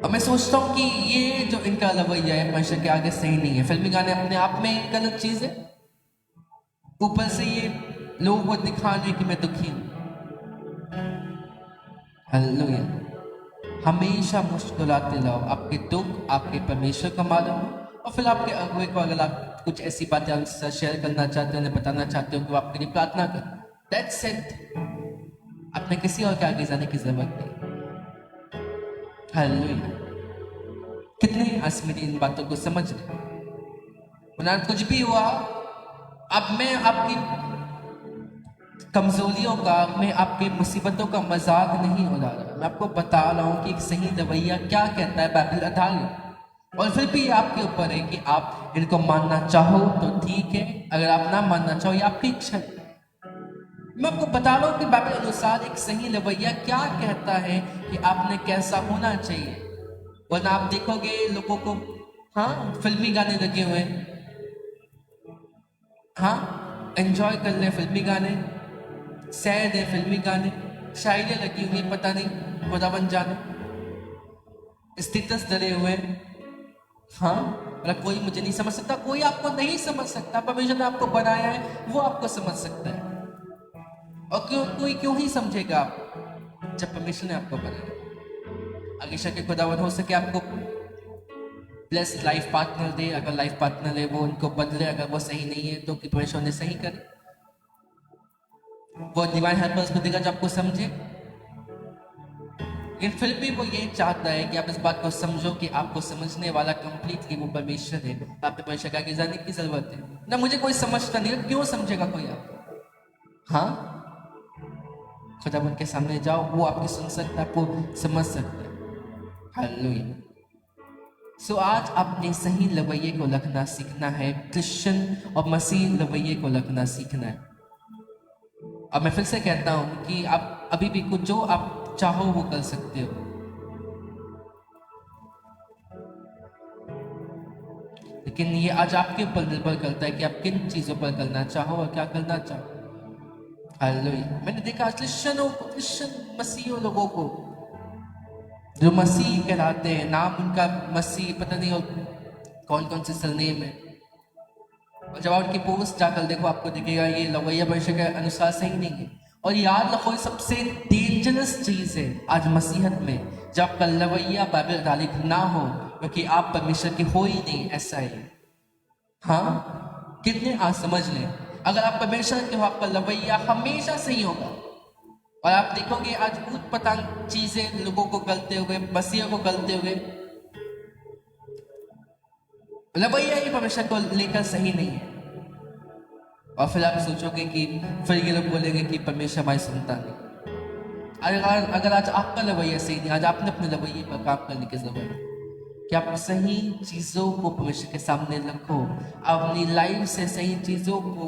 और मैं सोचता हूँ कि ये जो इनका रवैया है परमेश्वर के आगे सही नहीं है। फिल्मी गाने अपने आप में एक गलत चीज़ है, ऊपर से ये लोगों को दिखाने कि मैं दुखी हूँ। हालेलुया। हमेशा मुस्कुराते रहो, आपके दुख आपके परमेश्वर का मालूम हो, और फिर आपके अगुए को अगर आप कुछ ऐसी बातें उनसे शेयर करना चाहते हो, उन्हें बताना चाहते हो कि वो आपके लिए प्रार्थना करें, दैट्स इट। आपने किसी और के आगे जाने की जरूरत नहीं। हालेलुया। कितने आज मेरी इन बातों को समझ रहे, कुछ भी हुआ, अब मैं आपकी कमजोरियों का, मैं आपके मुसीबतों का मजाक नहीं उड़ा रहा, मैं आपको बता रहा हूँ कि एक सही रवैया क्या कहता है बाइबल आधारित। और फिर भी आपके ऊपर है कि आप इनको मानना चाहो तो ठीक है, अगर आप ना मानना चाहो ये आपकी इच्छा है। मैं आपको बता रहा हूँ कि बाइबल अनुसार एक सही रवैया क्या कहता है कि आपने कैसा होना चाहिए। वरना आप देखोगे लोगों को, हाँ, फिल्मी गाने लगे हुए हैं, हाँ, एंजॉय कर रहे फिल्मी गाने, सैड है फिल्मी गाने, शायरियाँ लगी हुई, पता नहीं खुदावन जाने, स्टेटस डले हुए, हाँ। मतलब कोई मुझे नहीं समझ सकता, कोई आपको नहीं समझ सकता, परमेश्वर ने आपको बनाया है, वो आपको समझ सकता है। और कोई क्यों ही समझेगा आप, जब परमेश्वर ने आपको बनाया। अगर के खुदावन हो सके आपको ब्लेस लाइफ पार्टनर दे, अगर लाइफ पार्टनर है वो उनको बदले, अगर वो सही नहीं है तो कि परमेश्वर ने सही करे, वो डिवाइन हेल्पर्स को देगा जो आपको समझे। लेकिन फिर भी वो ये चाहता है कि आप इस बात को समझो कि आपको समझने वाला कंप्लीटली वो परमेश्वर है। आपको परमेश्वर का आगे जाने की जरूरत है ना। मुझे कोई समझता नहीं है, क्यों समझेगा कोई आपको? हाँ, खुदावन के सामने जाओ, वो आपकी सुन सकता है, आपको समझ सकता है। हालेलुया। सो आज अपने सही रवैये को रखना सीखना है, क्रिश्चियन और मसीह रवैये को रखना सीखना है। अब मैं फिर से कहता हूं कि आप अभी भी कुछ जो आप चाहो वो कर सकते हो, लेकिन ये आज आपके ऊपर निर्भर करता है कि आप किन चीजों पर करना चाहो और क्या करना चाहो। हालेलुया। मैंने देखा क्रिश्चियनों को, क्रिश्चियन मसीह लोगों को जो मसीह कहलाते हैं, नाम उनका मसीह, पता नहीं और कौन कौन से सरनेम है, और जब आप उनकी पोस्ट जाकर देखो आपको दिखेगा ये रवैया परमेश्वर के अनुसार सही नहीं है। और याद रखो सबसे डेंजरस चीज है आज मसीहत में, जब आपका रवैया बाइबल आधारित ना हो, क्योंकि आप परमेश्वर के हो ही नहीं, ऐसा है। हाँ, कितने आज समझ लें, अगर आप परमेश्वर के हो आपका रवैया हमेशा सही होगा। और आप देखोगे आज ऊट पटांग चीजें लोगों को करते हुए, मसीह को करते हुए, रवैया ही परमेश्वर को लेकर सही नहीं है। और फिर आप सोचोगे कि फिर ये लोग बोलेंगे कि परमेश्वर हमारी सुनता नहीं। अगर आज आपका रवैया सही नहीं, आज आपने अपने रवैये पर काम करने की जरूरत है कि आप सही चीजों को परमेश्वर के सामने रखो, अपनी लाइफ से सही चीजों को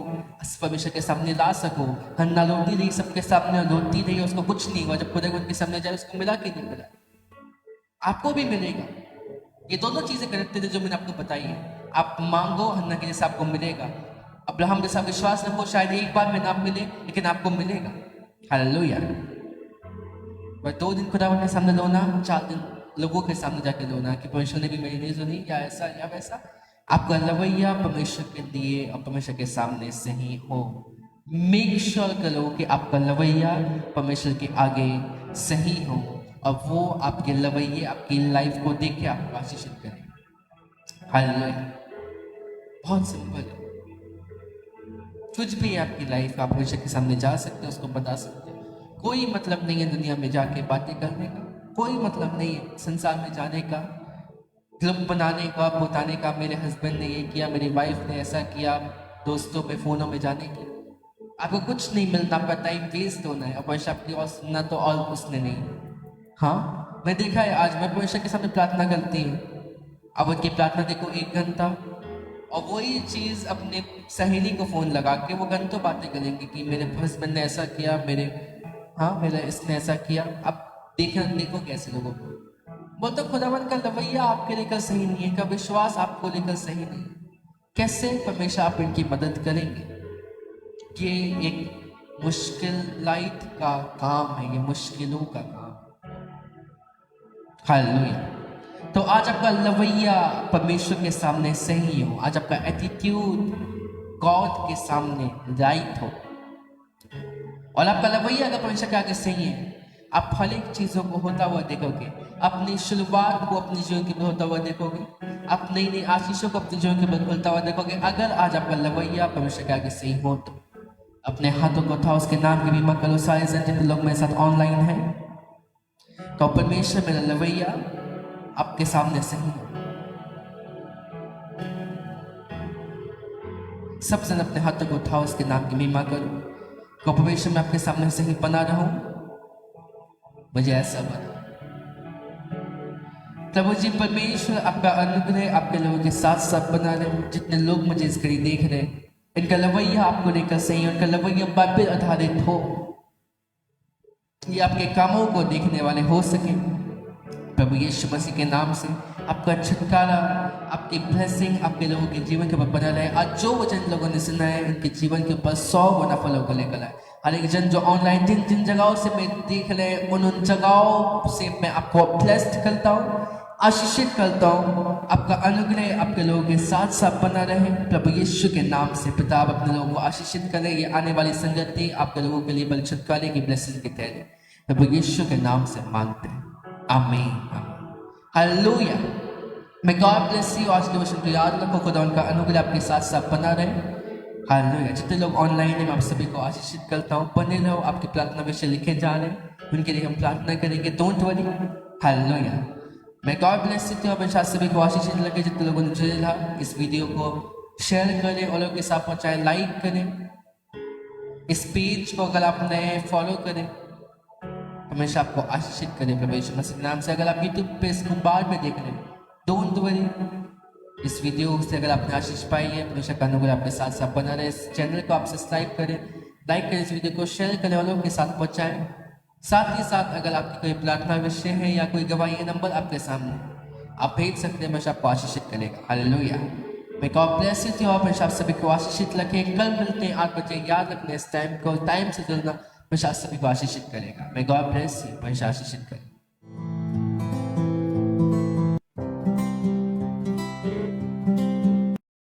परमेश्वर के सामने ला सको। हन्ना रोती रही सबके सामने, रोती रही, उसको कुछ नहीं हुआ, जब खुदा उनके सामने जाए उसको मिला कि नहीं मिला, आपको भी मिलेगा। ये दोनों चीजें करते थे जो मैंने आपको बताई है। आप मांगो, हन्ना के जैसा आपको मिलेगा। अब्राहम जैसा विश्वास रखो, शायद एक बार में ना मिले लेकिन आपको मिलेगा। हालेलुया। वह 2 दिन खुदावन के सामने लो ना, 4 दिन लोगों के सामने जाके लो ना कि परमेश्वर ने भी मेरी नहीं सुनी, या ऐसा या वैसा। आपका रवैया परमेश्वर के लिए और परमेश्वर के सामने सही हो, मेक श्योर करो कि आपका रवैया परमेश्वर के आगे सही हो और वो आपके रवैये आपकी लाइफ को देख के आपको आशीषित करें। हालेलुया। बहुत सिंपल है। कुछ भी आपकी लाइफ आप परमेश्वर के सामने जा सकते हैं, उसको बता सकते हैं। कोई मतलब नहीं है दुनिया में जाके बातें करने का, कोई मतलब नहीं है संसार में जाने का, क्लब बनाने का, बताने का मेरे हस्बैंड ने ये किया, मेरी वाइफ ने ऐसा किया, दोस्तों पे फोनों में जाने की। आपको कुछ नहीं मिलता, आपका टाइम वेस्ट होना है और परमेश्वर आपकी और सुनना तो और उसने नहीं। हाँ, मैं देखा है, आज मैं परमेश्वर के सामने प्रार्थना करती हूँ, अब उनकी प्रार्थना देखो 1 घंटा, और वही चीज़ अपने सहेली को फ़ोन लगा के वो घंटों बातें करेंगे कि मेरे हस्बैंड ने ऐसा किया, मेरा इसने ऐसा किया। अब देखो कैसे लोगों को बोलते, खुदावन का रवैया आपके लेकर सही नहीं है, का विश्वास आपको लेकर सही नहीं है, कैसे परमेश्वर आप इनकी मदद करेंगे? ये एक मुश्किल लाइट का काम है, ये मुश्किलों का काम। हालेलुया। तो आज आपका रवैया परमेश्वर के सामने सही हो, आज आपका एटीट्यूड गॉड के सामने राइट हो, और आपका रवैया अगर परमेश्वर के आगे सही है, आप हर एक चीजों को होता हुआ देखोगे, अपनी शुरुआत को अपनी जीवन के होता हुआ देखोगे, आप नई नई आशीषों को अपनी जीवन के होता हुआ देखोगे। अगर आज आपका रवैया परमेश्वर के आगे सही हो तो अपने हाथों को उठाओ, उसके नाम की बीमा करो। सारे जन जितने लोग मेरे साथ ऑनलाइन हैं, तो परमेश्वर मेरा रवैया आपके सामने सही है। सब जन अपने हाथों को उठाओ, उसके नाम की बीमा करो। तो परमेश्वर मैं आपके सामने सही बना रहूं, मुझे ऐसा बना। प्रभु जी परमेश्वर आपका अनुग्रह आपके लोगों के साथ साथ बना रहे। जितने लोग मुझे इस घड़ी देख रहे हैं, इनका रवैया आपको लेकर सही, उनका रवैया बाइबल आधारित हो, ये आपके कामों को देखने वाले हो सके। प्रभु यीशु मसीह के नाम से आपका छुटकारा, आपकी ब्लेसिंग आपके लोगों के जीवन के ऊपर बना रहे। आज जो वचन लोगों ने सुना है, उनके जीवन के ऊपर 100 गुना फलों को लेकर आए। हर एक जन जो ऑनलाइन जिन जिन जगहों से मैं देख रहे हैं, उन जगहों से मैं आपको ब्लेस्ड करता हूँ, आशीषित करता हूँ। आपका अनुग्रह आपके लोगों के साथ साथ बना रहे। प्रभु यीशु के नाम से पिता आप अपने लोगों को आशीषित करें। ये आने वाली संगति आपके लोगों के लिए बल छुटकारे की ब्लेसिंग की ठहरे। प्रभु यीशु के नाम से मांगते हैं, आमीन आमीन। हालेलुया। मैं गॉड ब्लेस यू। आज के वचन को याद रखो, खुदा उनका अनुग्रह आपके साथ साथ बना रहे। हालेलुया। जितने लोग ऑनलाइन हैं, मैं आप सभी को आशीषित करता हूँ। बने रहो, आपकी प्रार्थना विषय लिखे जा रहे हैं, उनके लिए हम प्रार्थना करेंगे। Don't worry. हालेलुया। मैं गॉड ब्लेस यू। हमेशा सभी को आशीषित लगे। जितने लोगों ने जुड़े रहा, इस वीडियो को शेयर करें और लोगों के साथ पहुँचाएं, लाइक करें। इस पेज को अगर आप नए फॉलो करें, हमेशा आपको आशीषित करें प्रभु यीशु मसीह नाम से। अगर आप यूट्यूब पे इसको बाद में देख रहे हैं, डोंट वरी। इस वीडियो से अगर आपने आशीष पाई है, हमेशा का अनुग्रह आपके साथ साथ बना रहे। इस चैनल को आप सब्सक्राइब करें, लाइक करें, इस वीडियो को शेयर करें और लोगों के साथ पहुंचाएं। साथ ही साथ अगर आपकी कोई प्रार्थना विषय है या कोई गवाही, नंबर आपके सामने आप भेज सकते हैं, हमेशा आपको आशीषित करेगा। हालेलुया। मैं गॉड ब्लेस यू। आप हमेशा आप सभी को आशीषित रखें। कल मिलते हैं 8 बजे। याद रखने इस टाइम को, टाइम से जुड़ना हमेशा सभी को आशीषित करेगा। मैं गॉड ब्लेस यू, हमेशा आशीषित करेगा।